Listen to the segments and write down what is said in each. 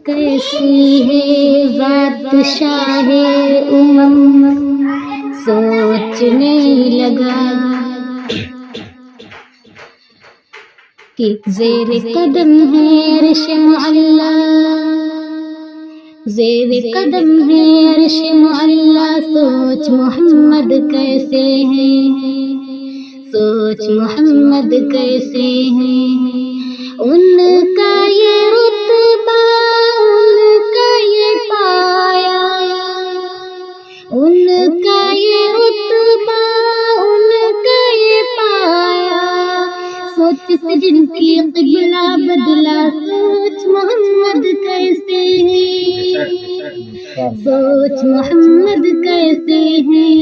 کیسی ہے ذات شاہ سوچنے لگا کہ زیر قدم ہے عرش معلا، زیر قدم ہے عرش معلا، سوچ محمد کیسے ہیں، سوچ محمد کیسے ہیں، ان کا یہ رتبہ، ان کا یہ پایا، ان کا یہ رتبہ، ان کا یہ پایا، سوچ سے جن کی قبلہ بدلا، سوچ محمد کیسے ہیں، سوچ محمد کیسے ہیں،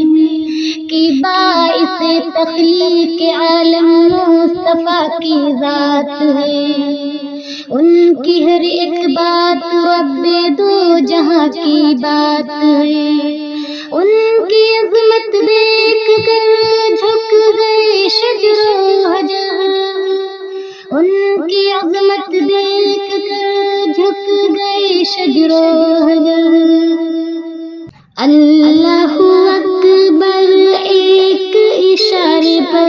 کہ باعث تخلیق عالم مصطفیٰ کی ذات ہے، ان کی ہر ایک بات رب دو جہاں کی بات ہے، ان کی عظمت دیکھ کر جھک گئے شجر و حجر، ان کی عظمت دیکھ کر جھک گئے شجر و حجر، اللہ اکبر ایک اشارے پر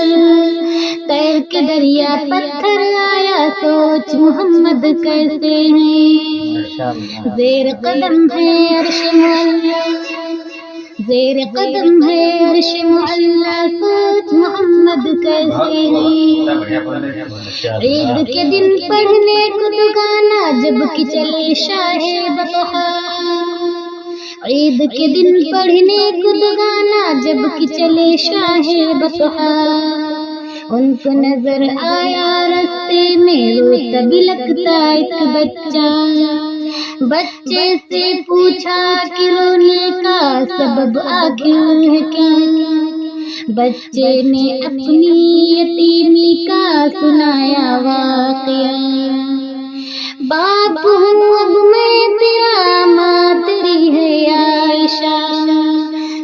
تیر کے دریا پتھر آیا، سوچ محمد کیسے ہیں، زیر قدم ہے عرش معلا، زیر قدم ہے عرش معلا، سوچ محمد کیسے ہیں، عید کے دن پڑھنے کو دگانا جب کہ چلے شاہ بطحا، عید کے دن پڑھنے کو دگانا جب کہ چلے شاہ بطحا، ان کو نظر آیا رستے میں روتا بلکتا ایک بچہ، بچے سے پوچھا کہ رونے کا سبب آخر ہے کیا، بچے نے اپنی یتیمی کا سنایا واقعہ، باپ ہوں اب میں تیرا، ماں تیری ہے عائشہ،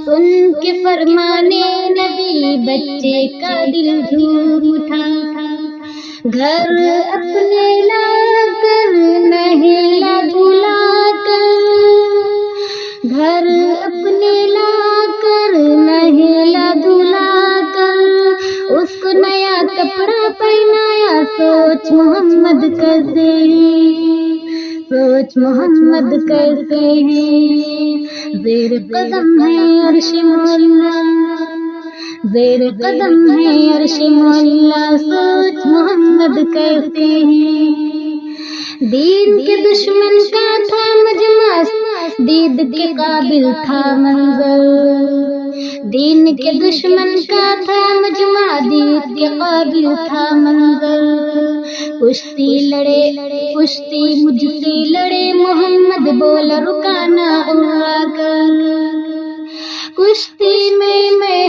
سن کے فرمانے نبی بچے کا دل جھوم اٹھا، گھر اپنے لا کر نہلا دھلا کر، گھر اپنے لا کر نہلا دھلا کر، اس کو نیا کپڑا پہنایا، سوچ محمد کیسے ہیں، سوچ محمد کیسے ہیں، زیر قدم ہے عرش معلا، زیر قدم ہے عرش معلا، سوچ محمد کیسے ہیں، دین کے دشمن کا تھا مجمع، دید کے قابل تھا منظر، دین کے دشمن کا تھا مجمع، دید کے قابل تھا منظر، کشتی لڑے کشتی مجھ سے لڑے، محمد بولا رکانا اڑا کر، کشتی میں